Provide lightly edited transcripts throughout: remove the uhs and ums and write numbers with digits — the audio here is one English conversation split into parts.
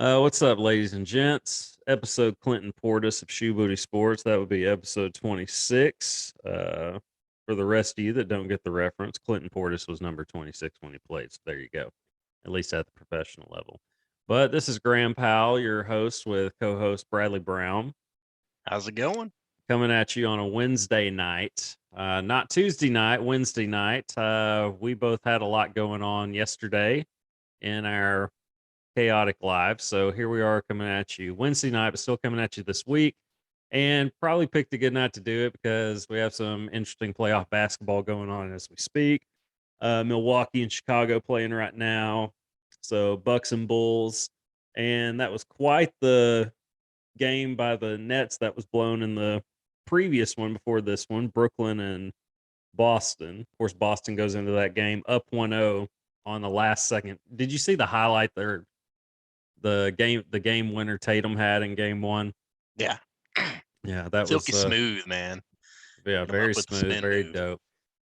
What's up, ladies and gents? Episode Clinton Portis of Shoebooty Sports. That would be episode 26. For the rest of you that don't get the reference, Clinton Portis was number 26 when he played. So there you go, at least at the professional level. But this is Graham Powell, your host, with co host Bradley Brown, How's it going? coming at you on a Wednesday night. Not Tuesday night, Wednesday night. We both had a lot going on yesterday in our chaotic lives. So here we are coming at you Wednesday night, but still coming at you this week. And probably picked a good night to do it because we have some interesting playoff basketball going on as we speak. Milwaukee and Chicago playing right now. So Bucks and Bulls. And that was quite the game by the Nets that was blown in the previous one before this one, Brooklyn and Boston. Of course, Boston goes into that game up 1-0 on the last second. Did you see the highlight there? The game winner Tatum had in game one. Yeah. Yeah, that was Silky smooth, man. yeah, Hit 'em up very with the smooth, spin very move. dope.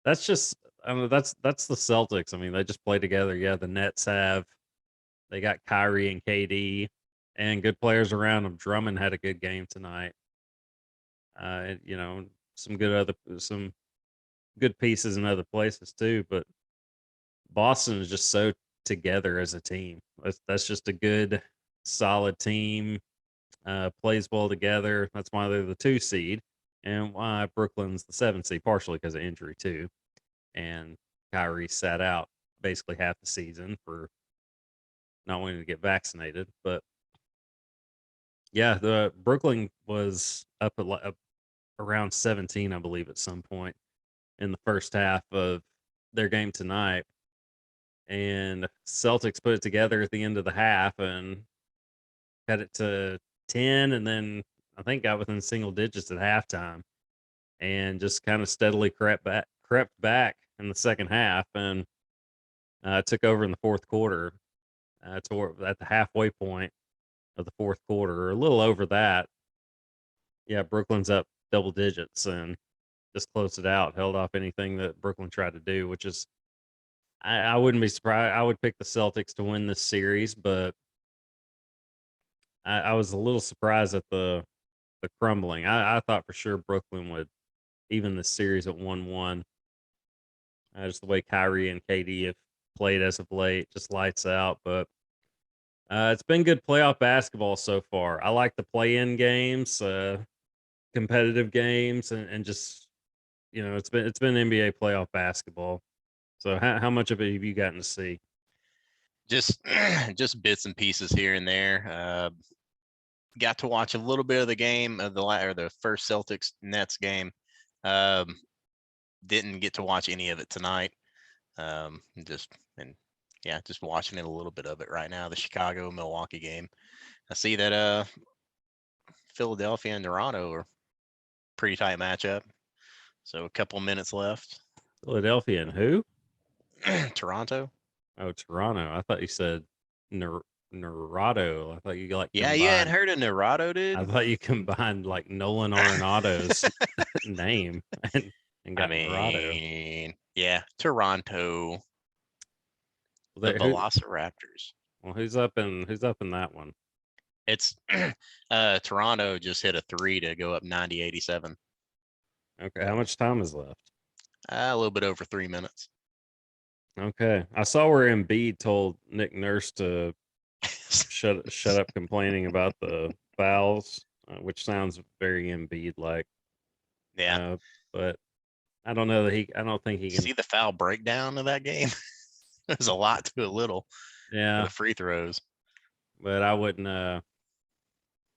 That's just I mean that's the Celtics. I mean, they just play together. Yeah, the Nets they got Kyrie and KD and good players around them. Drummond had a good game tonight. You know, some good pieces in other places too, but Boston is just so together as a team. That's just a good solid team. Plays well together. That's why they're the 2 seed, and why Brooklyn's the 7 seed, partially because of injury too. And Kyrie sat out basically half the season for not wanting to get vaccinated. But yeah, the Brooklyn was up around 17, I believe, at some point in the first half of their game tonight. And Celtics put it together at the end of the half and cut it to 10, and then I think got within single digits at halftime, and just kind of steadily crept back in the second half, and took over in the fourth quarter. At the halfway point of the fourth quarter, or a little over that. Yeah, Brooklyn's up double digits and just closed it out, held off anything that Brooklyn tried to do, which is I wouldn't be surprised. I would pick the Celtics to win this series, but I was a little surprised at the crumbling. I thought for sure Brooklyn would even the series at 1-1. Just the way Kyrie and KD have played as of late, just lights out. But it's been good playoff basketball so far. I like the play-in games, competitive games, and just it's been NBA playoff basketball. So how much of it have you gotten to see? Just just bits and pieces here and there. Got to watch a little bit of the game of the first Celtics Nets game. Didn't get to watch any of it tonight. Just and yeah, just watching it a little bit of it right now. The Chicago Milwaukee game. I see that Philadelphia and Toronto are pretty tight matchup. So a couple minutes left. Philadelphia and who? Toronto. Oh, Toronto. I thought you said Nerado. I thought you like Yeah, you hadn't combined. heard of Nerado, I dude. thought you combined like Nolan Arenado's name and I got Nerado. mean, yeah, Toronto, the Who? Velociraptors. Well, who's up in that one? It's Toronto just hit a 3 to go up 90-87. Okay, how much time is left? A little bit over 3 minutes. Okay, I saw where Embiid told Nick Nurse to shut up complaining about the fouls, which sounds very Embiid like. Yeah. Uh, but I don't know that I don't think he can. See the foul breakdown of that game? There's a lot to a little for Yeah, the free throws. but I wouldn't.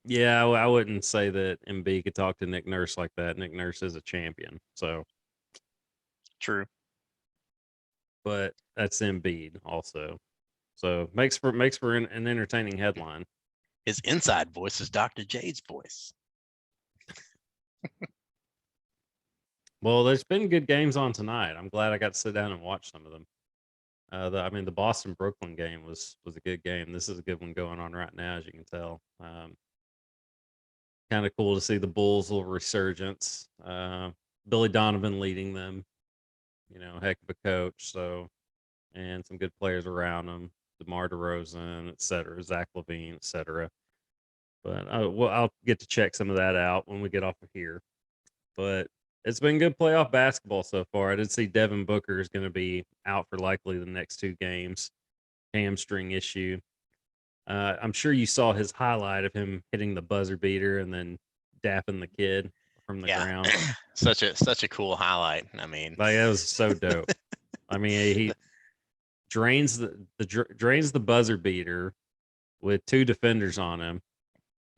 Yeah, I wouldn't say that Embiid could talk to Nick Nurse like that. Nick Nurse is a champion, so. True. But that's Embiid also. So makes for an entertaining headline. His inside voice is Dr. J's voice. Well, there's been good games on tonight. I'm glad I got to sit down and watch some of them. The Boston Brooklyn game was a good game. This is a good one going on right now, as you can tell. Kind of cool to see the Bulls' little resurgence. Billy Donovan leading them. Heck of a coach. So, and some good players around him. DeMar DeRozan, et cetera, Zach LaVine, et cetera. But well, I'll get to check some of that out when we get off of here. But it's been good playoff basketball so far. I did see Devin Booker is going to be out for likely the next 2 games, hamstring issue. I'm sure you saw his highlight of him hitting the buzzer beater and then dapping the kid from the Yeah, ground. such a cool highlight. I mean, Like that was so dope. I mean, he drains drains the buzzer beater with 2 defenders on him,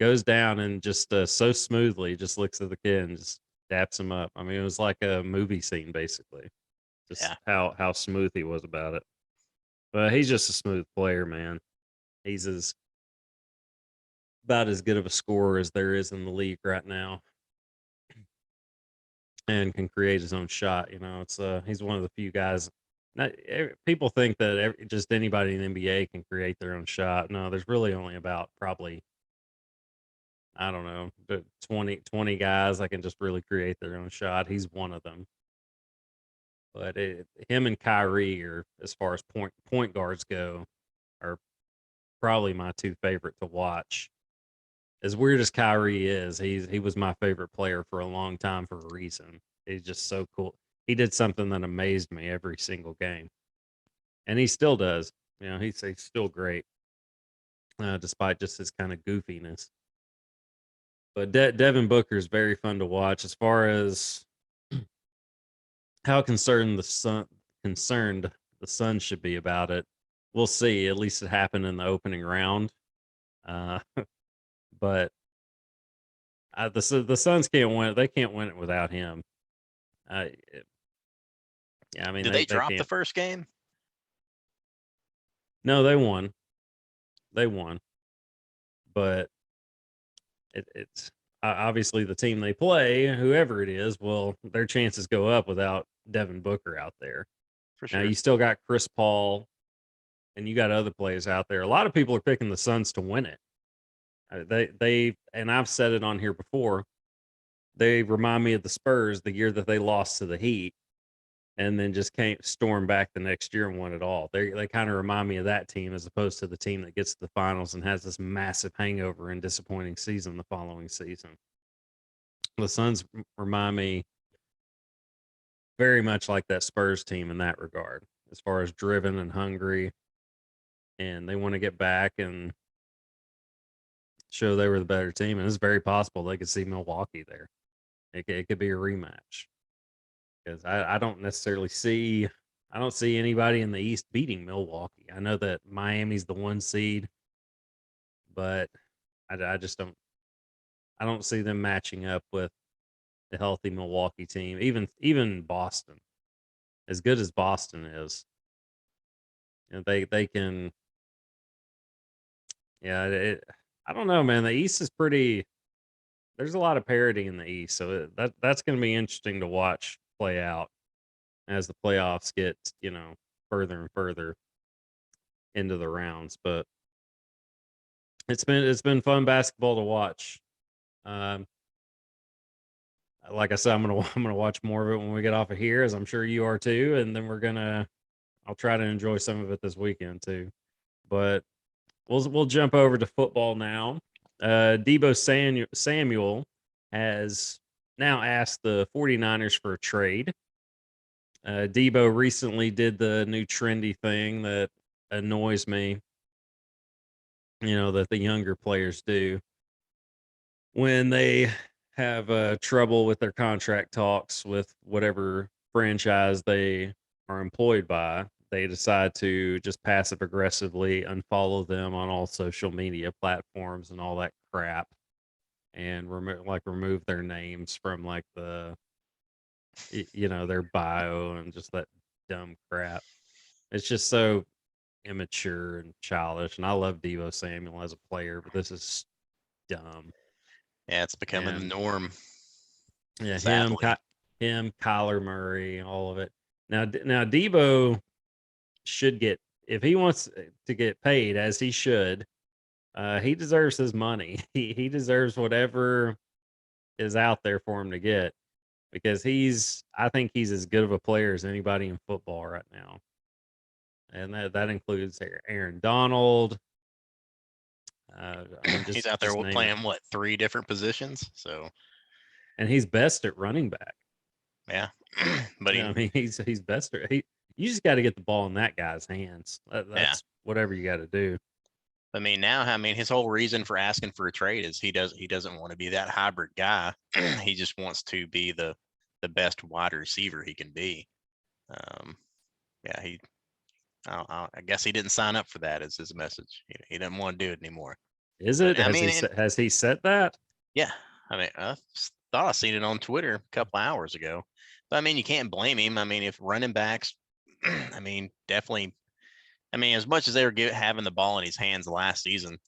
goes down and just so smoothly just looks at the kid and just daps him up. I mean, it was like a movie scene basically. Just yeah, how smooth he was about it. But he's just a smooth player, man. He's about as good of a scorer as there is in the league right now, and can create his own shot. You know, it's he's one of the few guys. People think that just anybody in the NBA can create their own shot. No, there's really only about probably, I don't know, 20 guys that can just really create their own shot. He's one of them. But him and Kyrie are, as far as point guards go, are probably my 2 favorite to watch. As weird as Kyrie is, he was my favorite player for a long time for a reason. He's just so cool. He did something that amazed me every single game, and he still does. You know, he's still great, despite just his kind of goofiness. But Devin Booker is very fun to watch. As far as how concerned the Sun should be about it, we'll see. At least it happened in the opening round, uh, but the Suns can't win it. They can't win it without him. Uh, yeah, I mean did they they drop the can't. first game? No, they won. They won, but it's obviously the team they play, whoever it is. Well, their chances go up without Devin Booker out there. For Now sure. you still got Chris Paul, and you got other players out there. A lot of people are picking the Suns to win it. They and I've said it on here before. They remind me of the Spurs the year that they lost to the Heat and then just came storm back the next year and won it all. They kind of remind me of that team as opposed to the team that gets to the finals and has this massive hangover and disappointing season the following season. The Suns remind me very much like that Spurs team in that regard, as far as driven and hungry, and they want to get back and show they were the better team. And it's very possible they could see Milwaukee there. It could be a rematch because I don't necessarily see. I don't see anybody in the East beating Milwaukee. I know that Miami's the 1 seed, but I just don't. I don't see them matching up with the healthy Milwaukee team. Even Boston, as good as Boston is, you know, they can. Yeah, I don't know, man. The East is pretty. There's a lot of parity in the East, so that's going to be interesting to watch play out as the playoffs get, further and further into the rounds. But it's been fun basketball to watch. Um, like I said, I'm gonna watch more of it when we get off of here, as I'm sure you are too. And then I'll try to enjoy some of it this weekend too. But we'll jump over to football now. Deebo Samuel has now asked the 49ers for a trade. Deebo recently did the new trendy thing that annoys me, that the younger players do when they have trouble with their contract talks with whatever franchise they are employed by. They decide to just passive aggressively unfollow them on all social media platforms and all that crap, and remove their names from like their bio and just that dumb crap. It's just so immature and childish. And I love Deebo Samuel as a player, but this is dumb. Yeah, it's becoming the And norm. yeah, Sadly. Kyler Murray, all of it. Now Deebo should get, if he wants to get paid as he should. He deserves his money. He deserves whatever is out there for him to get because I think he's as good of a player as anybody in football right now. and that includes Aaron Donald. I mean, He's out there just name it. playing what 3 different positions. So And he's best at running back. yeah, but Yeah, I mean, he's best at you just got to get the ball in that guy's hands. yeah. That's whatever you got to do. I mean, now, I mean, his whole reason for asking for a trade is he doesn't want to be that hybrid guy. He just wants to be the best wide receiver he can be. Yeah, I guess he didn't sign up for that as his message. He didn't want to do it anymore. Is But it? I mean, Has he said that? yeah, I mean, I thought I seen it on Twitter a couple hours ago. But I mean, you can't blame him. I mean, if running backs, I mean, definitely. I mean, as much as they were having the ball in his hands last season,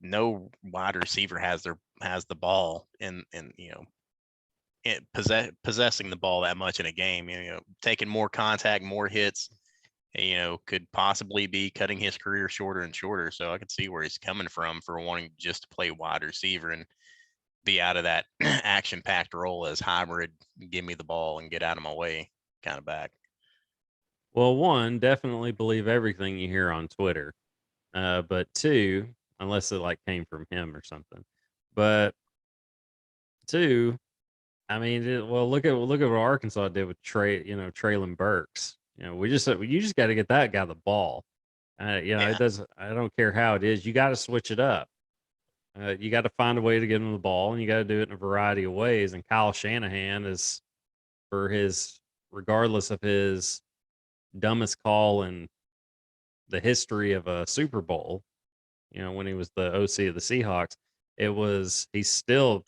no wide receiver has the ball and possessing the ball that much in a game. Taking more contact, more hits. Could possibly be cutting his career shorter and shorter. So I could see where he's coming from for wanting just to play wide receiver and be out of that action-packed role as hybrid, give me the ball and get out of my way kind of back. Well, one, definitely believe everything you hear on Twitter. But two, unless it like came from him or something. But two, I mean, well, look at what Arkansas did with Traylon Burks. You just got to get that guy the ball. Yeah, It doesn't. I don't care how it is. You got to switch it up. You got to find a way to get him the ball, and you got to do it in a variety of ways. And Kyle Shanahan is, for his, regardless of his dumbest call in the history of a Super Bowl, when he was the OC of the Seahawks, he's still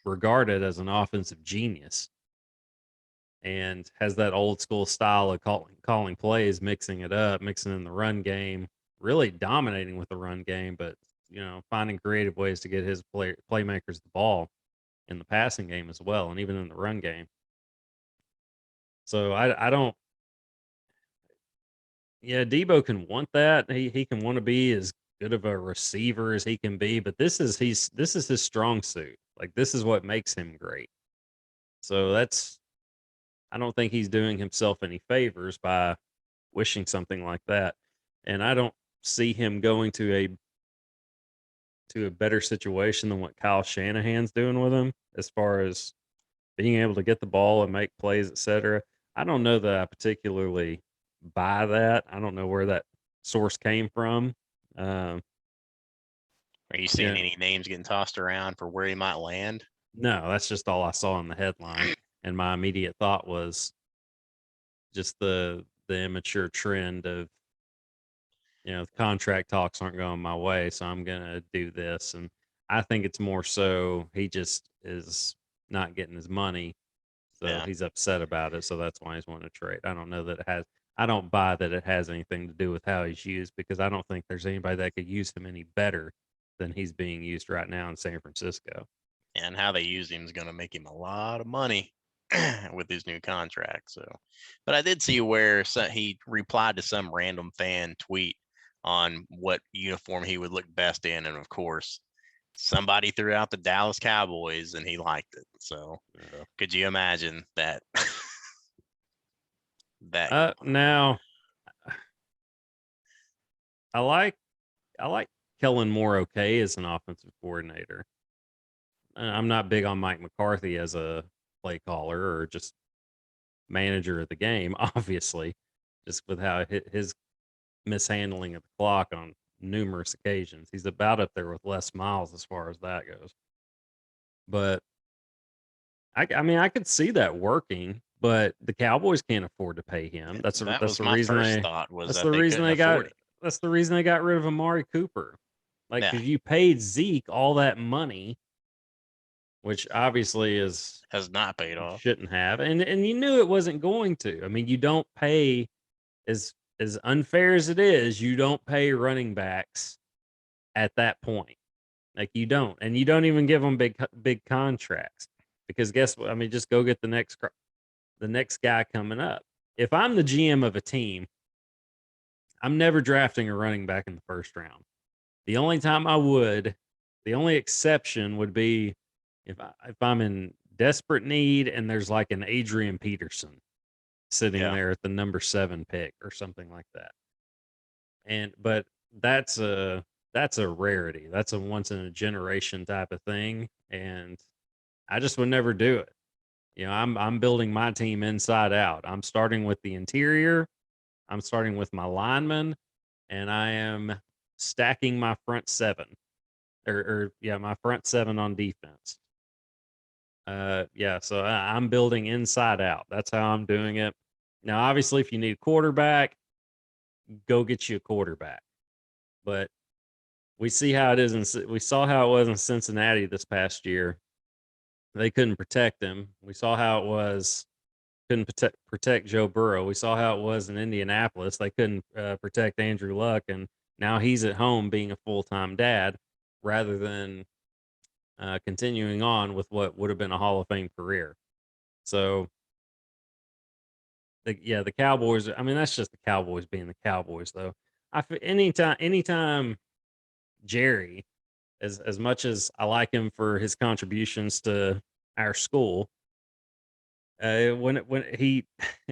regarded as an offensive genius and has that old school style of calling plays, mixing it up, mixing in the run game, really dominating with the run game, but finding creative ways to get his playmakers the ball in the passing game as well, and even in the run game. So I don't. Yeah, Deebo can want that. He can want to be as good of a receiver as he can be, but this is his strong suit. Like, this is what makes him great. So I don't think he's doing himself any favors by wishing something like that. And I don't see him going to a better situation than what Kyle Shanahan's doing with him as far as being able to get the ball and make plays, etc. I don't know that I particularly buy that. I don't know where that source came from. Um, are you seeing yeah, any names getting tossed around for where he might land? no, that's just all I saw in the headline, and my immediate thought was just the immature trend of the contract talks aren't going my way, so I'm gonna do this. And I think it's more so he just is not getting his money, so Yeah, he's upset about it. So that's why he's wanting to trade. I don't know that it has. I don't buy that it has anything to do with how he's used, because I don't think there's anybody that could use him any better than he's being used right now in San Francisco. and how they use him is going to make him a lot of money with his new contract. So, but I did see where he replied to some random fan tweet on what uniform he would look best in, and of course, somebody threw out the Dallas Cowboys, and he liked it. So, could you imagine that? that going on? Now I like Kellen Moore okay as an offensive coordinator. I'm not big on Mike McCarthy as a play caller or just manager of the game, obviously, just with how his mishandling of the clock on numerous occasions. He's about up there with Les Miles as far as that goes. But I mean, I could see that working, but the Cowboys can't afford to pay him. That That's was the my reason first thought, was that's that the they reason couldn't they got afford it. that's the reason they got rid of Amari Cooper. Like, Yeah, because you paid Zeke all that money, which obviously has not paid you off. shouldn't have, and you knew it wasn't going to. I mean, you don't pay, as unfair as it is, you don't pay running backs at that point. Like, you don't, and you don't even give them big contracts, because guess what? I mean, just go get the next guy coming up. If I'm the GM of a team, I'm never drafting a running back in the first round. The only time I would, the only exception would be if I'm in desperate need and there's like an Adrian Peterson. sitting Yeah. there at the number 7 pick or something like that. But that's a rarity. That's a once in a generation type of thing, and I just would never do it. I'm building my team inside out. I'm starting with the interior. I'm starting with my linemen, and I am stacking my front 7 or yeah, my front 7 on defense. Yeah, so I'm building inside out. That's how I'm doing it. Now, obviously, if you need a quarterback, go get you a quarterback. But we see how it is, we saw how it was in Cincinnati this past year. They couldn't protect him. We saw how it was couldn't protect Joe Burrow. We saw how it was in Indianapolis. They couldn't protect Andrew Luck, and now he's at home being a full time dad rather than continuing on with what would have been a Hall of Fame career. So, the Cowboys. I mean, that's just the Cowboys being the Cowboys, though. Anytime Jerry, as much as I like him for his contributions to our school, when he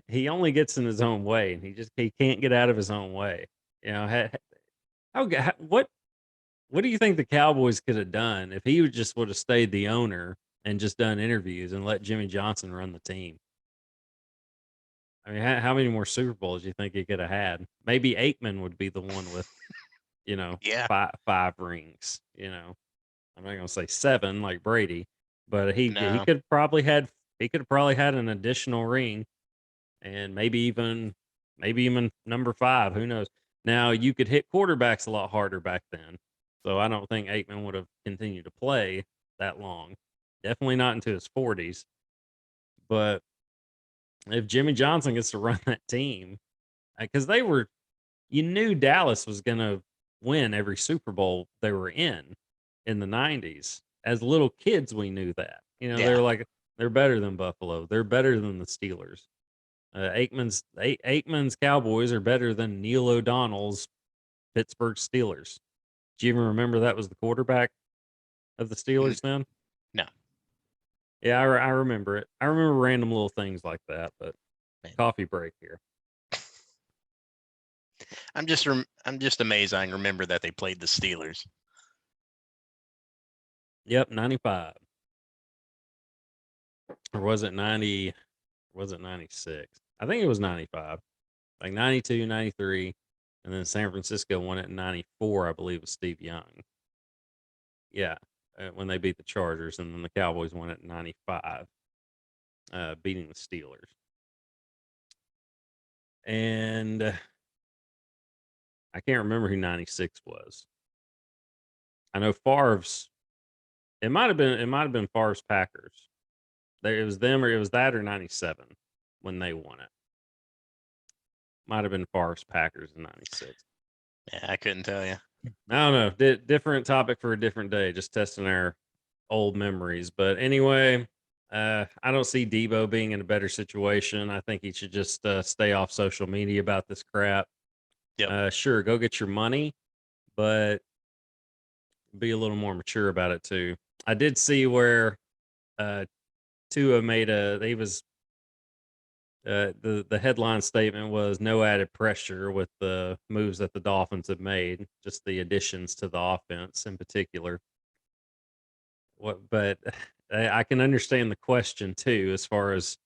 he only gets in his own way, and he can't get out of his own way. You know, what do you think the Cowboys could have done if he would have stayed the owner and just done interviews and let Jimmy Johnson run the team? I mean, how many more Super Bowls do you think he could have had? Maybe Aikman would be the one with, Yeah. five rings. I'm not gonna say 7 like Brady, but No. he could have probably had an additional ring, and maybe even number 5. Who knows? Now you could hit quarterbacks a lot harder back then, so I don't think Aikman would have continued to play that long. Definitely not into his 40s. But if Jimmy Johnson gets to run that team, because you knew Dallas was going to win every Super Bowl they were in the 90s. As little kids, we knew that. They Yeah. were like, they're better than Buffalo. They're better than the Steelers. Aikman's Cowboys are better than Neil O'Donnell's Pittsburgh Steelers. Do you even remember that was the quarterback of the N- Steelers then? No. Yeah, I remember it. I remember random little things like that, but Man. coffee break here. I'm just amazed I remember that they played the Steelers. Yep, 95. Or was it 90? Was it 96? I think it was 95. Like 92, 93. And then San Francisco won it in 94, I believe, with Steve Young. Yeah, when they beat the Chargers. And then the Cowboys won it in 95, beating the Steelers. And I can't remember who 96 was. I know Favre's. It might have been Favre's Packers. It was them, or it was that, or 97 when they won it. Might have been Favre's Packers in 96. Yeah, I couldn't tell you. I don't know. Different topic for a different day. Just testing our old memories. But anyway, I don't see Deebo being in a better situation. I think he should just stay off social media about this crap. Yep. Sure, go get your money, but be a little more mature about it too. I did see where uh, Tua made a. He was the headline statement was no added pressure with the moves that the Dolphins have made, just the additions to the offense in particular. But I can understand the question too, as far as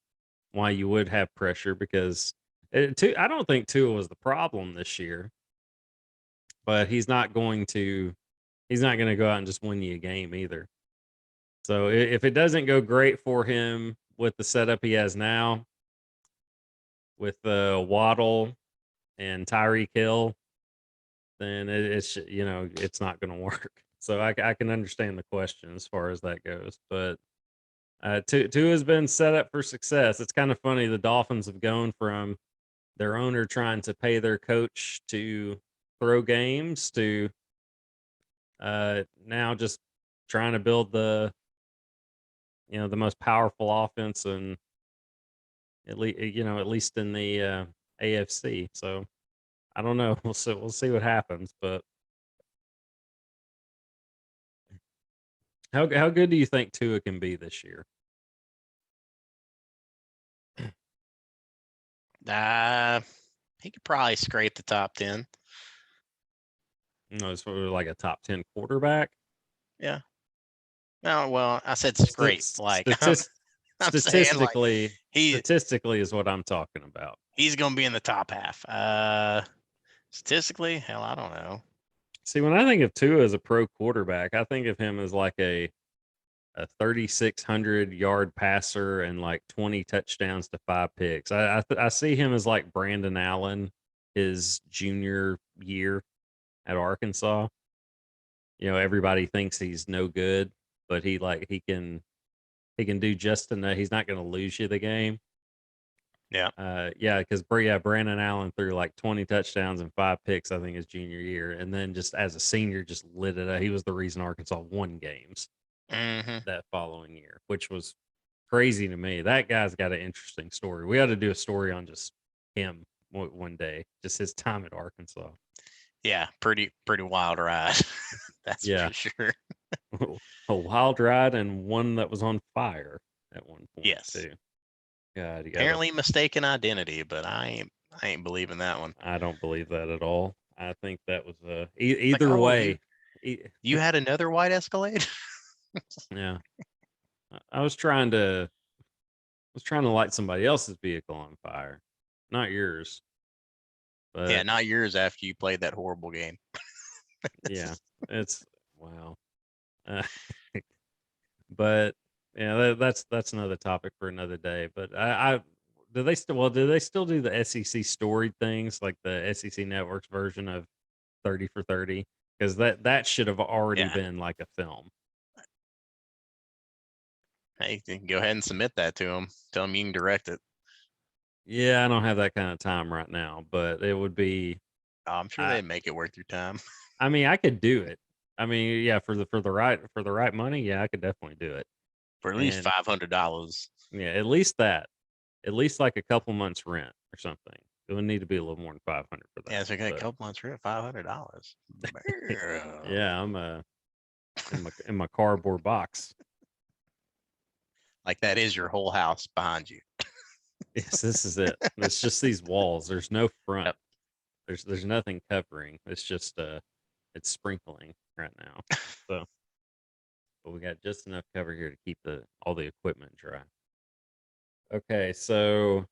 why you would have pressure, because I don't think Tua was the problem this year, but he's not going to go out and just win you a game either. So if it doesn't go great for him with the setup he has now, with Waddle and Tyreek Hill, then it's not going to work. So I can understand the question as far as that goes, but Tua has been set up for success. It's kind of funny. The Dolphins have gone from their owner trying to pay their coach to throw games to now just trying to build the most powerful offense, and at least in the AFC. So I don't know. We'll see what happens. But how good do you think Tua can be this year? He could probably scrape the top 10. It's sort of like a top 10 quarterback. Yeah. No, well, I said scrape. Like I'm saying, like statistically is what I'm talking about. he's gonna be in the top half. Statistically, hell, I don't know. See, when I think of Tua as a pro quarterback, I think of him as like a 3,600-yard passer and like 20 touchdowns to 5 picks. I see him as like Brandon Allen his junior year at Arkansas. Everybody thinks he's no good, but he can do just enough. He's not going to lose you the game. Yeah. Because Brandon Allen threw like 20 touchdowns and 5 picks, I think, his junior year, and then just as a senior, just lit it up. He was the reason Arkansas won games that following year, which was crazy to me. That guy's got an interesting story. We ought to do a story on just him one day, just his time at Arkansas. Yeah, pretty wild ride. That's for sure. A wild ride and one that was on fire at one point. Yes. Too. God, apparently mistaken identity, but I ain't believing that one. I don't believe that at all. I think that was either way. You had another white Escalade? Yeah. I was trying to light somebody else's vehicle on fire, not yours. But yeah, not yours after you played that horrible game. Yeah, it's wow. But yeah, that's another topic for another day. But do they still do the SEC storied things like the SEC Network's version of 30 for 30? Because that should have already been like a film. Hey, go ahead and submit that to them. Tell them you can direct it. Yeah, I don't have that kind of time right now, but it would be. I'm sure they'd make it worth your time. I mean, I could do it. I mean, yeah, for the right money, yeah, I could definitely do it. For at least $500. Yeah, at least that. At least like a couple months rent or something. It would need to be a little more than 500 for that. Yeah, so I got a couple months rent, $500. Yeah, I'm in my cardboard box. Like that is your whole house behind you. Yes, this is it. It's just these walls. There's no front. Yep. There's nothing covering. It's just it's sprinkling right now. So, but we got just enough cover here to keep all the equipment dry. Okay, so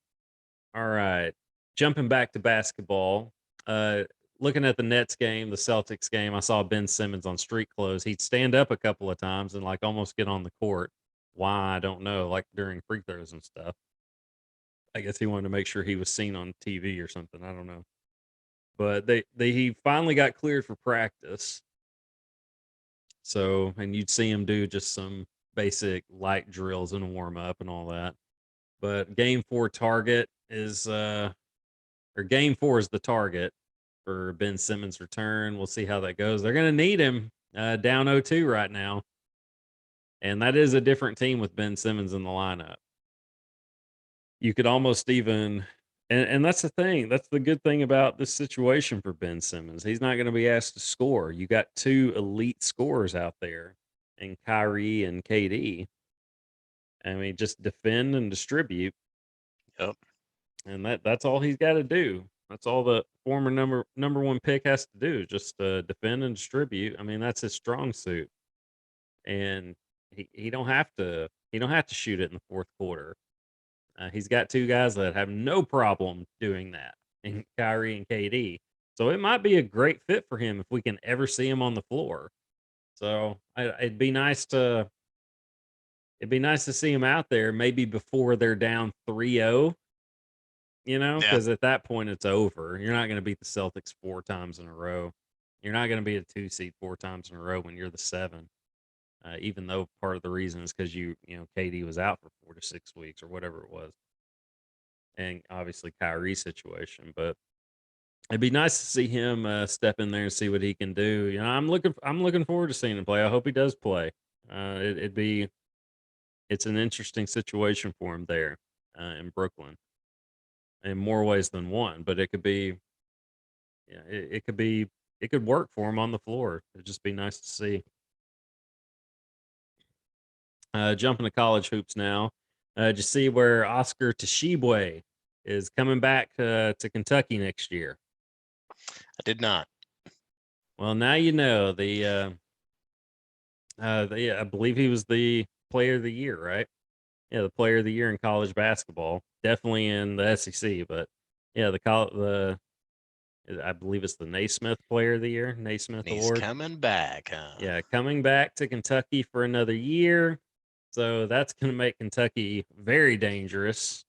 all right. Jumping back to basketball. Looking at the Nets game, the Celtics game, I saw Ben Simmons on street clothes. He'd stand up a couple of times and like almost get on the court. Why, I don't know, like during free throws and stuff. I guess he wanted to make sure he was seen on TV or something. I don't know. But he finally got cleared for practice. So, and you'd see him do just some basic light drills and warm up and all that. But game 4 target is game 4 is the target for Ben Simmons' return. We'll see how that goes. They're going to need him down 0-2 right now. And that is a different team with Ben Simmons in the lineup. You could almost even, and that's the thing. That's the good thing about this situation for Ben Simmons. He's not going to be asked to score. You got 2 elite scorers out there in Kyrie and KD. I mean, just defend and distribute. Yep. And that's all he's got to do. That's all the former number 1 pick has to do, just defend and distribute. I mean, that's his strong suit. And he don't have to shoot it in the fourth quarter. He's got 2 guys that have no problem doing that, in Kyrie and KD. So it might be a great fit for him if we can ever see him on the floor. So it'd be nice to see him out there maybe before they're down 3-0. Because at that point it's over. You're not going to beat the Celtics 4 times in a row. You're not going to be a 2 seed 4 times in a row when you're the 7. Even though part of the reason is because KD was out for 4 to 6 weeks or whatever it was, and obviously Kyrie's situation. But it'd be nice to see him step in there and see what he can do. I'm looking forward to seeing him play. I hope he does play. It's an interesting situation for him there in Brooklyn, in more ways than one. But it could be, it could work for him on the floor. It'd just be nice to see. Jumping to college hoops now. Did you see where Oscar Tshiebwe is coming back to Kentucky next year. I did not. Well, now you know I believe he was the player of the year, right? Yeah, the player of the year in college basketball, definitely in the SEC, but yeah, the I believe it's the Naismith Player of the Year, Naismith And he's Award. coming back, huh? Yeah, coming back to Kentucky for another year, so that's going to make Kentucky very dangerous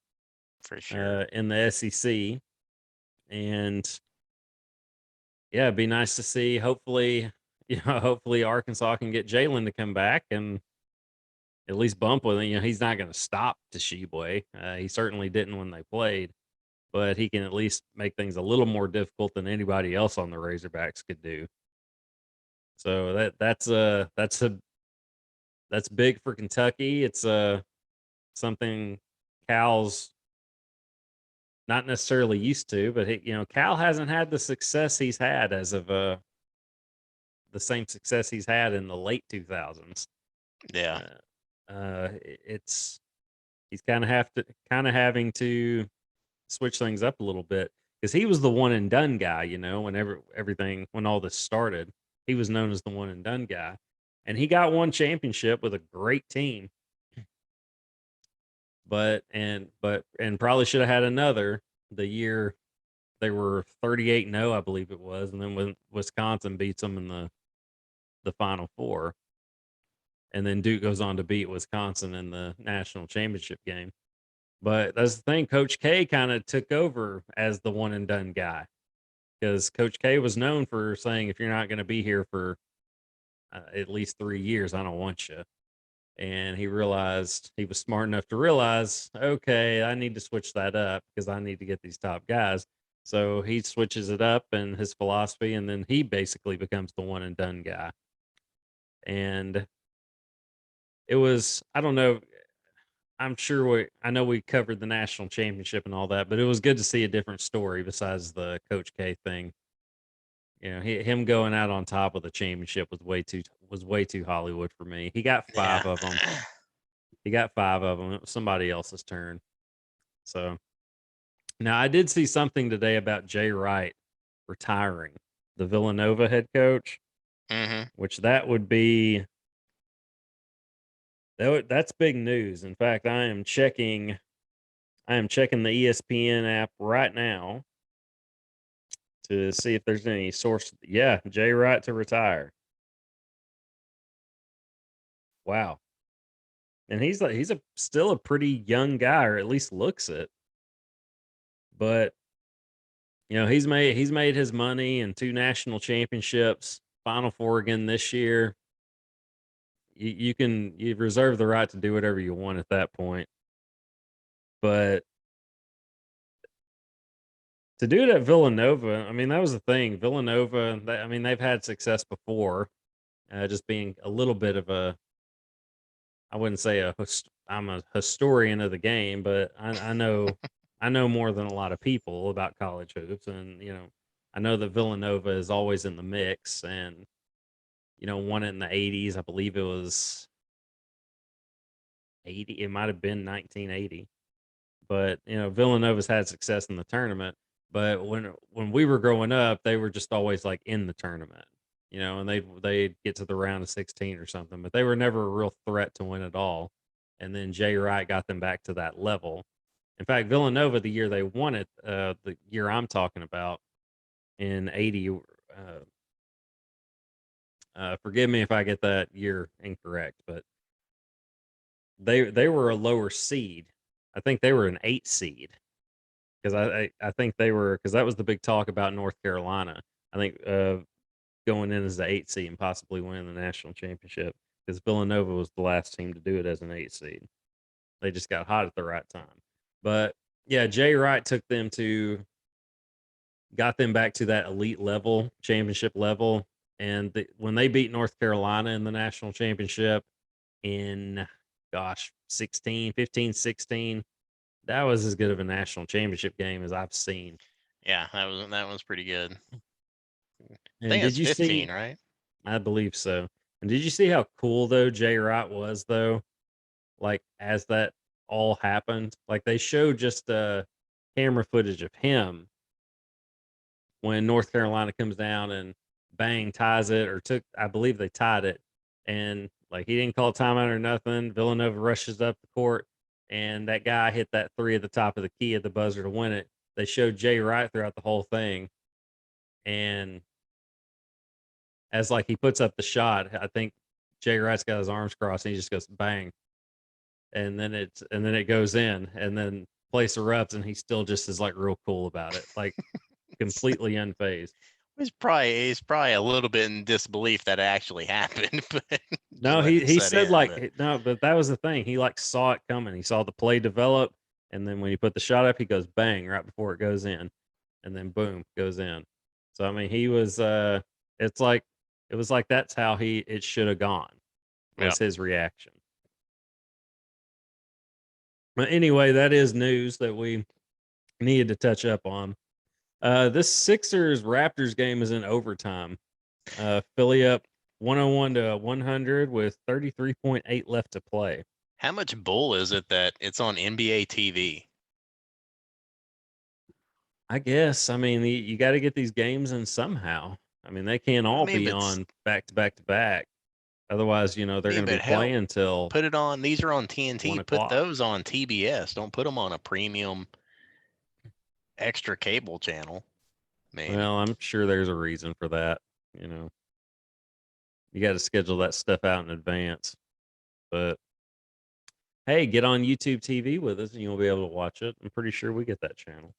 For sure. in the SEC, and yeah, it'd be nice to see. Hopefully, hopefully Arkansas can get Jalen to come back and at least bump with him. He's not going to stop Tshiebwe. He certainly didn't when they played, but he can at least make things a little more difficult than anybody else on the Razorbacks could do. So that's big for Kentucky. It's something Cal's not necessarily used to, but Cal hasn't had the success he's had as of the same success he's had in the late 2000s. Yeah. It's he's kind of having to switch things up a little bit because he was the one and done guy. Whenever when all this started, he was known as the one and done guy, and he got one championship with a great team. But probably should have had another the year they were 38-0, I believe it was, and then when Wisconsin beats them in the Final Four, and then Duke goes on to beat Wisconsin in the national championship game. But that's the thing, Coach K kind of took over as the one and done guy because Coach K was known for saying, if you're not going to be here for at least 3 years, I don't want you. And he was smart enough to realize, okay, I need to switch that up because I need to get these top guys. So he switches it up and his philosophy, and then he basically becomes the one and done guy. And it was, I don't know, I know we covered the national championship and all that, but it was good to see a different story besides the Coach K thing. Him going out on top of the championship was way too Hollywood for me. He got five Yeah. of them. He got 5 of them. It was somebody else's turn. So now I did see something today about Jay Wright retiring, the Villanova head coach, Mm-hmm. which that's big news. In fact, I am checking the ESPN app right now to see if there's any source. Yeah, Jay Wright to retire. Wow. And he's still a pretty young guy, or at least looks it. But he's made his money in 2 national championships, Final Four again this year. You reserve the right to do whatever you want at that point. But to do it at Villanova, I mean, that was the thing. Villanova, they've had success before, just being a little bit of I wouldn't say I'm a historian of the game, but I know more than a lot of people about college hoops, and I know that Villanova is always in the mix, and won it in the '80s. I believe it was 80. It might have been 1980, but Villanova's had success in the tournament. But when we were growing up, they were just always like in the tournament, and they'd get to the round of 16 or something, but they were never a real threat to win at all. And then Jay Wright got them back to that level. In fact, Villanova, the year they won it, the year I'm talking about in '80. Forgive me if I get that year incorrect, but they were a lower seed. I think they were an 8 seed because I think they were, because that was the big talk about North Carolina. I think going in as the 8 seed and possibly winning the national championship, because Villanova was the last team to do it as an 8 seed. They just got hot at the right time. But yeah, Jay Wright got them back to that elite level, championship level. And when they beat North Carolina in the national championship in, 15, 16, that was as good of a national championship game as I've seen. Yeah, that was pretty good. I And think did it's you 15, see? right? I believe so. And did you see how cool though Jay Wright was though? Like as that all happened, like they showed just camera footage of him when North Carolina comes down and bang ties it, or I believe they tied it, and like he didn't call timeout or nothing. Villanova rushes up the court, and that guy hit that three at the top of the key at the buzzer to win it. They showed Jay Wright throughout the whole thing, and as like he puts up the shot, I think Jay Wright's got his arms crossed, and he just goes bang, and then it goes in, and then place erupts, and he still just is like real cool about it, like completely unfazed. He's probably a little bit in disbelief that it actually happened, but No, he said like no, but that was the thing. He like saw it coming. He saw the play develop, and then when he put the shot up, he goes bang right before it goes in, and then boom goes in. So I mean, he was it's like it was like that's how it should have gone. Was his reaction. But anyway, that is news that we needed to touch up on. This Sixers Raptors game is in overtime. Philly up 101 to 100 with 33.8 left to play. How much bull is it that it's on NBA TV? I guess. I mean, you got to get these games in somehow. I mean, they can't all be on back to back to back. Otherwise, they're going to be playing until. Put it on. These are on TNT. Put those on TBS. Don't put them on a premium extra cable channel. Maybe. Well, I'm sure there's a reason for that. You got to schedule that stuff out in advance. But hey, get on YouTube TV with us and you'll be able to watch it. I'm pretty sure we get that channel.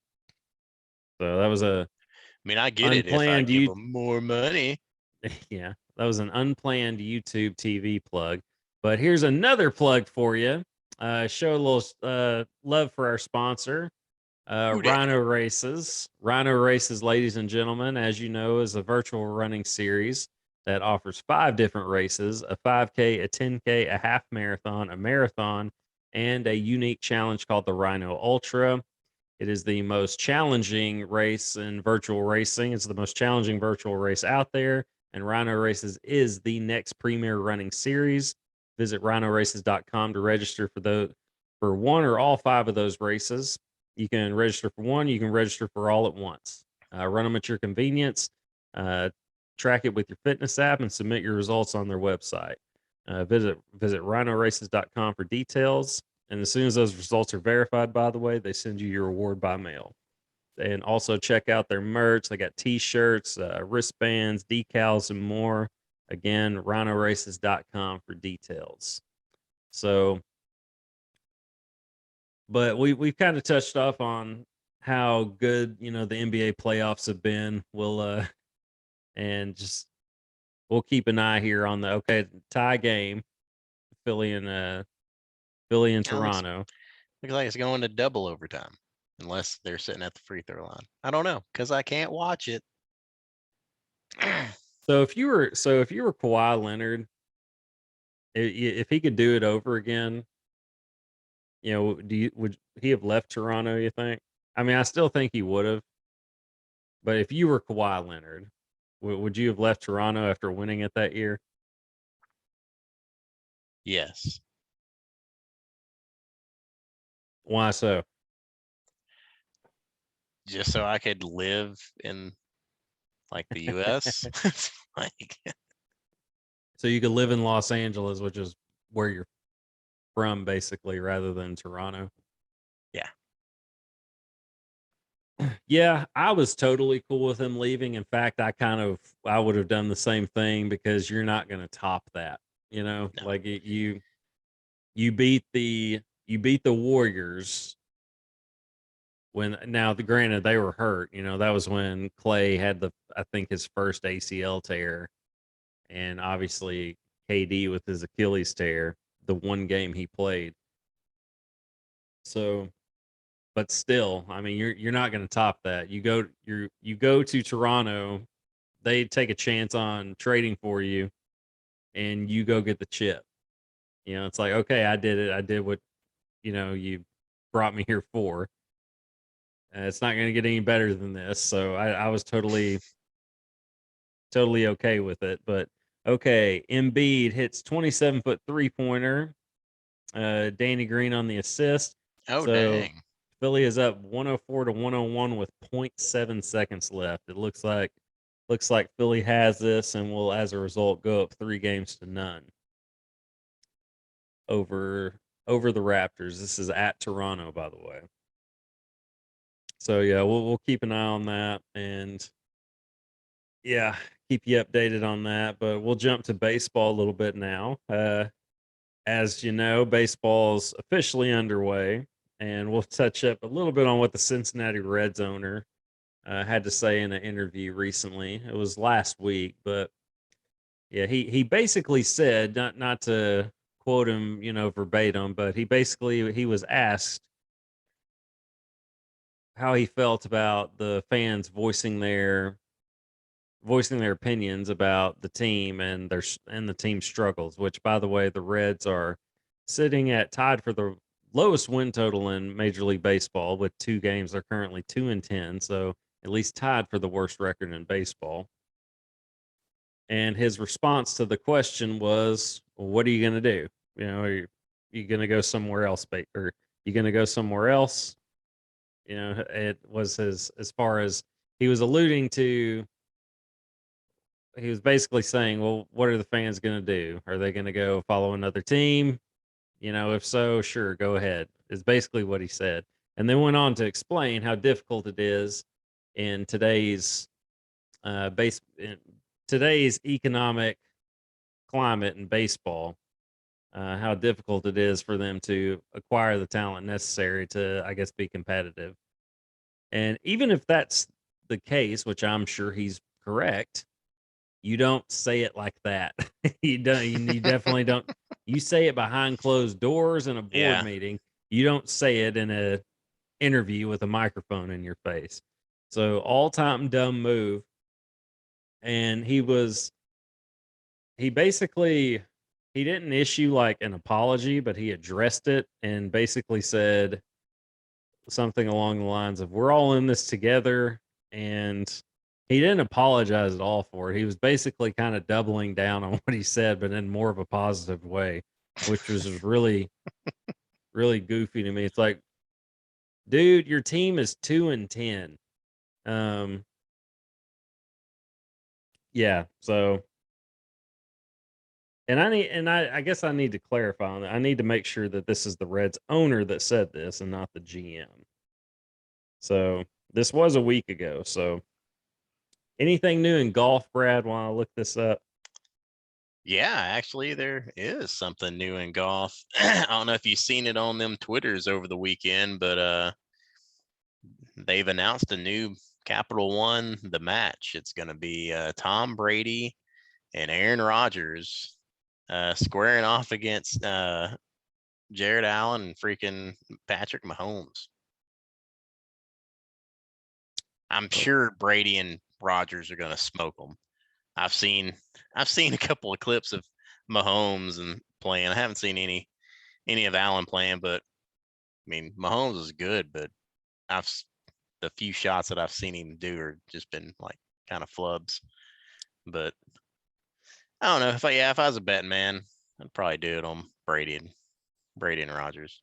So that was I get it if I give them more money. Yeah, that was an unplanned YouTube TV plug. But here's another plug for you. Show a little love for our sponsor, Rhino Races. Rhino Races, ladies and gentlemen, as you know, is a virtual running series that offers 5 different races: a 5K, a 10K, a half marathon, a marathon, and a unique challenge called the Rhino Ultra. It is the most challenging race in virtual racing. It's the most challenging virtual race out there, and Rhino Races is the next premier running series. Visit rhinoraces.com to register for one or all 5 of those races. You can register for one, you can register for all at once. Run them at your convenience. Track it with your fitness app and submit your results on their website. Visit rhinoraces.com for details. And as soon as those results are verified, by the way, they send you your reward by mail. And also check out their merch. They got t-shirts, wristbands, decals, and more. Again, rhinoraces.com for details. So, but we've kind of touched off on how good, the NBA playoffs have been. We'll keep an eye here on the tie game, Philly and Toronto. Looks like it's going to double overtime, unless they're sitting at the free throw line. I don't know because I can't watch it. So if you were Kawhi Leonard, if he could do it over again, would he have left Toronto? You think? I mean, I still think he would have. But if you were Kawhi Leonard, would you have left Toronto after winning it that year? Yes. Why so? Just so I could live in like the US. So you could live in Los Angeles, which is where you're from basically, rather than Toronto. Yeah. Yeah, I was totally cool with him leaving. In fact, I would have done the same thing because you're not going to top that, No. Like you beat the Warriors granted they were hurt, that was when Clay had I think his first ACL tear, and obviously KD with his Achilles tear, the one game he played. So, but still, I mean, you're not going to top that. You go to Toronto, they take a chance on trading for you, and you go get the chip. It's like, okay, I did it. I did what you brought me here for. It's not going to get any better than this. So I was totally okay with it. But okay, Embiid hits 27-foot 3-pointer. Danny Green on the assist. Oh, so, dang. Philly is up 104 to 101 with 0.7 seconds left. It looks like Philly has this and will, as a result, go up 3-0 over the Raptors. This is at Toronto, by the way. So yeah, we'll keep an eye on that, and yeah, keep you updated on that. But we'll jump to baseball a little bit now. As you know, baseball's officially underway, and we'll touch up a little bit on what the Cincinnati Reds owner had to say in an interview recently. It was last week, but yeah, he basically said, not to quote him, verbatim, but he was asked how he felt about the fans voicing their opinions about the team and the team's struggles, which, by the way, the Reds are sitting at tied for the lowest win total in Major League Baseball with 2 games. They're currently 2-10, so at least tied for the worst record in baseball. And his response to the question was, well, "What are you going to do? Are you going to go somewhere else, or you going to go somewhere else?" It was as far as he was alluding to. He was basically saying, "Well, what are the fans going to do? Are they going to go follow another team? If so, sure, go ahead." Is basically what he said, and then went on to explain how difficult it is in in today's economic climate in baseball. How difficult it is for them to acquire the talent necessary to, I guess, be competitive. And even if that's the case, which I'm sure he's correct, you don't say it like that. You definitely don't. You say it behind closed doors in a board Yeah. meeting. You don't say it in a interview with a microphone in your face. So all time dumb move. And he basically he didn't issue like an apology, but he addressed it and basically said something along the lines of, "We're all in this together," and he didn't apologize at all for it. He was basically kind of doubling down on what he said, but in more of a positive way, which was really, really goofy to me. It's like, dude, your team is 2-10. Um, yeah. So, and I guess I need to clarify on that. I need to make sure that this is the Reds owner that said this and not the GM. So this was a week ago. So anything new in golf, Brad, while I look this up? Yeah, actually, there is something new in golf. I don't know if you've seen it on them Twitters over the weekend, but they've announced a new Capital One the match. It's going to be Tom Brady and Aaron Rodgers squaring off against Jared Allen and freaking Patrick Mahomes. I'm Oh, sure Brady and Rodgers are going to smoke them. I've seen a couple of clips of Mahomes and playing. I haven't seen any of Allen playing, but I mean Mahomes is good, but I've the few shots that I've seen him do are just been like kind of flubs. But I don't know if I was a betting man, I'd probably do it on Brady and Rodgers.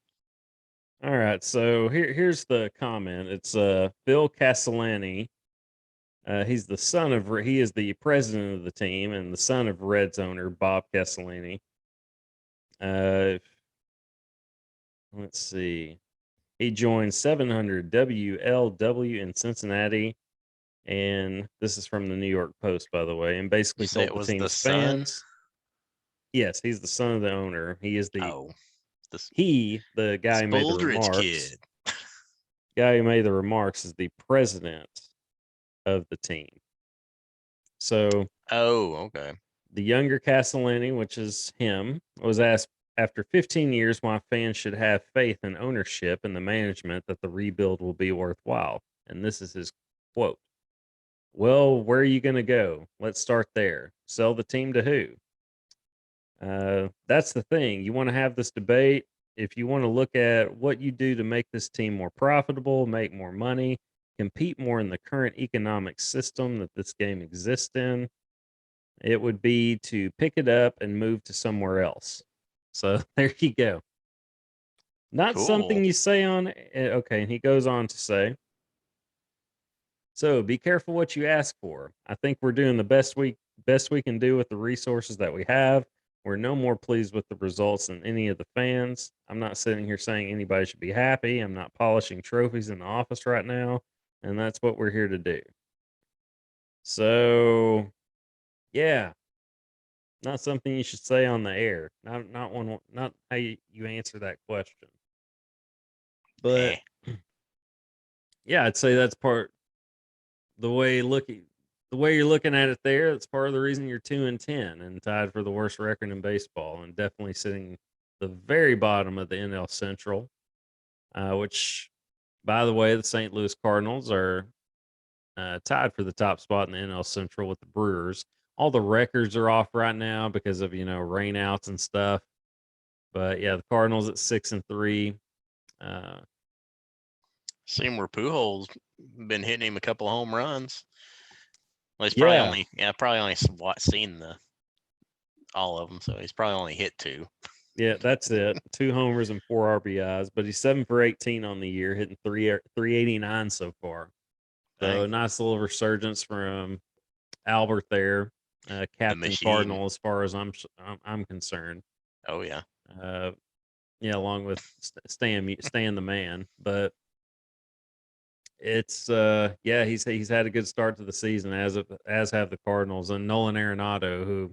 all right. So here's the comment. It's Phil Castellani. He is the president of the team and the son of Reds owner Bob Castellani. Uh, let's see. He joined 700 WLW in Cincinnati, and this is from the New York Post, by the way, and You basically say told it the was the team's son? fans, yes, he's the son of the owner. Oh, the The guy who made the spoiled rich remarks. kid. Guy who made the remarks is the president of the team. So Oh, okay. the younger Castellani, which is him, was asked after 15 years why fans should have faith in ownership and the management that the rebuild will be worthwhile. And this is his quote. "Well, where are you going to go? Let's start there. Sell the team to who?" That's the thing. You want to have this debate. If you want to look at what you do to make this team more profitable, make more money, compete more in the current economic system that this game exists in, it would be to pick it up and move to somewhere else. So there you go. Not Cool. something you say on. Okay, and he goes on to say, so be careful what you ask for. I think we're doing the best we can do with the resources that we have. We're no more pleased with the results than any of the fans. I'm not sitting here saying anybody should be happy. I'm not polishing trophies in the office right now, and that's what we're here to do. So, yeah, not something you should say on the air. Not how you answer that question. But Eh. yeah, I'd say that's part the way you're looking at it there. It's part of the reason you're 2-10 and tied for the worst record in baseball, and definitely sitting the very bottom of the NL Central. Which, by the way, the St. Louis Cardinals are tied for the top spot in the NL Central with the Brewers. All the records are off right now because of rainouts and stuff. But yeah, the Cardinals at 6-3. Uh, Seen where Pujols been hitting him a couple of home runs. Well, he's yeah, probably only seen all of them, so he's probably only hit 2. yeah, that's it. 2 homers and 4 RBIs, but he's 7 for 18 on the year, hitting 389 so far. Dang, So nice little resurgence from Albert there, the Captain machine. Cardinal, as far as I'm concerned. Oh yeah. Uh, yeah, along with Stan the man, but it's yeah, he's had a good start to the season as have the Cardinals and Nolan Arenado, who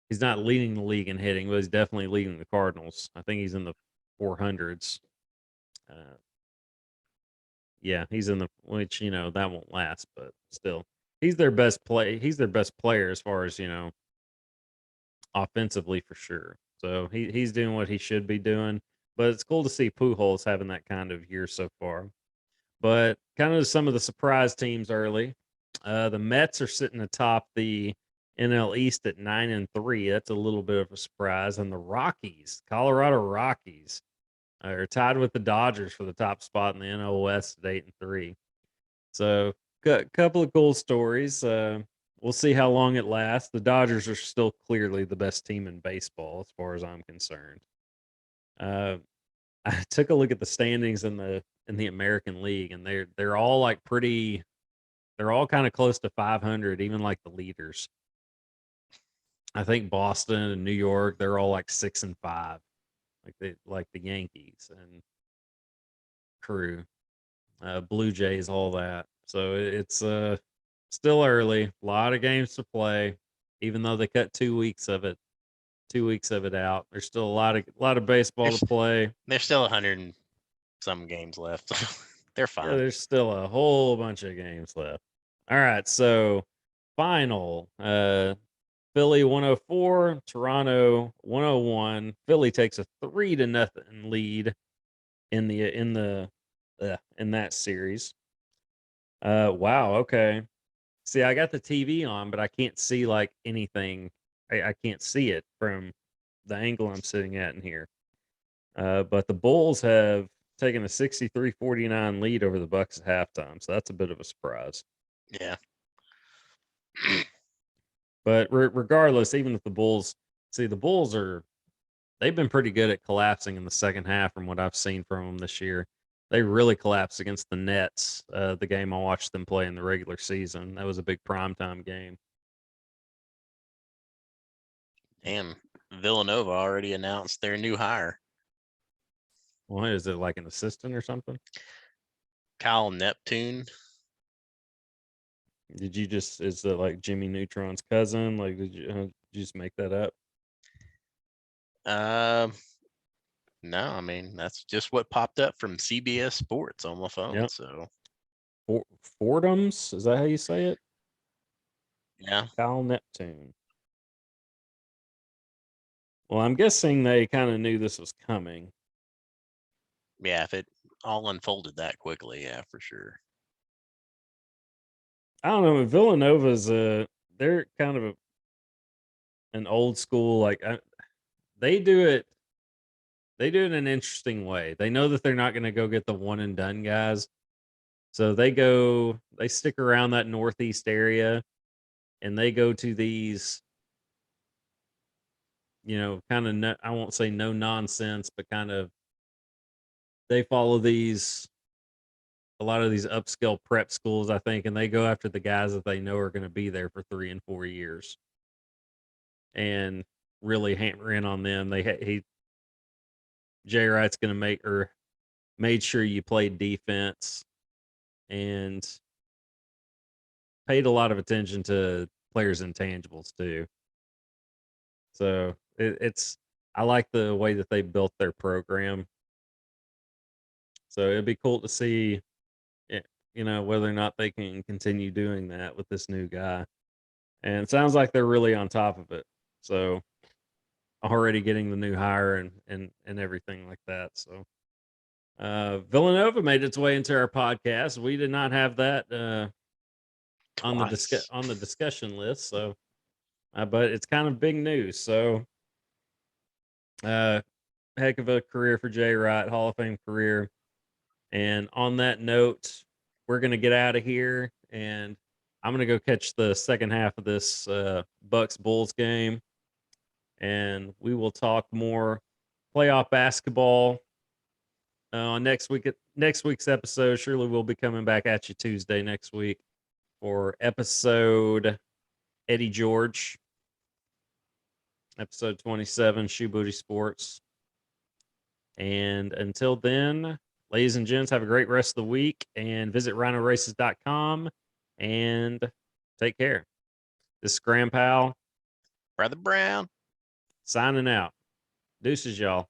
he's not leading the league in hitting, but he's definitely leading the Cardinals. I think he's in the 400s. Uh, yeah, he's in the which that won't last, but still, he's their best play. He's their best player as far as offensively for sure. So he's doing what he should be doing. But it's cool to see Pujols having that kind of year so far. But kind of some of the surprise teams early. The Mets are sitting atop the NL East at 9-3. That's a little bit of a surprise. And the Rockies, Colorado Rockies, are tied with the Dodgers for the top spot in the NL West at 8-3. So, couple of cool stories. We'll see how long it lasts. The Dodgers are still clearly the best team in baseball, as far as I'm concerned. Uh, I took a look at the standings in the American League, and they're all like pretty. They're all kind of close to 500, even like the leaders. I think Boston and New York, they're all like 6-5, like the Yankees and crew, Blue Jays, all that. So it's still early, a lot of games to play. Even though they cut 2 weeks of it out, there's still a lot of baseball There's to play. there's still 100 and some games left. They're Yeah, fine. there's still a whole bunch of games left. All right, so final Philly 104, Toronto 101. Philly takes a 3-0 lead in that series. Wow, okay. See, I got the TV on, but I can't see like anything. I can't see it from the angle I'm sitting at in here. But the Bulls have taken a 63-49 lead over the Bucks at halftime, so that's a bit of a surprise. Yeah. But regardless, even if the Bulls, the Bulls they've been pretty good at collapsing in the second half from what I've seen from them this year. They really collapsed against the Nets, the game I watched them play in the regular season. That was a big primetime game. Damn. Villanova already announced their new hire. What is it, like an assistant or something? Kyle Neptune. Is it like Jimmy Neutron's cousin? Like, did you just make that up? Um, no, I mean that's just what popped up from CBS Sports on my phone. Yep. So Fordham's, is that how you say it? yeah, Kyle Neptune. Well, I'm guessing they kind of knew this was coming. yeah. If it all unfolded that quickly, yeah, for sure. I don't know. Villanova's they're kind of an old school they do it. They do it in an interesting way. They know that they're not going to go get the one and done guys, so they stick around that northeast area, and they go to these kind of no, I won't say no nonsense, but kind of they follow a lot of these upscale prep schools, I think, and they go after the guys that they know are going to be there for 3 and 4 years, and really hammer in on them. Jay Wright's going to made sure you played defense and paid a lot of attention to players' intangibles too. So I like the way that they built their program. So it'd be cool to see, whether or not they can continue doing that with this new guy. And it sounds like they're really on top of it. So already getting the new hire and everything like that. So Villanova made its way into our podcast. We did not have that on the discussion list. So, but it's kind of big news. So, heck of a career for Jay Wright, Hall of Fame career. And on that note, we're gonna get out of here, and I'm gonna go catch the second half of this Bucks Bulls game, and we will talk more playoff basketball on next week's episode. Surely we'll be coming back at you Tuesday next week for episode Eddie George, episode 27, Shoebooty Sports. And until then, ladies and gents, have a great rest of the week and visit rhinoraces.com and take care. This is Graham Powell, Brother Brown, signing out. Deuces, y'all.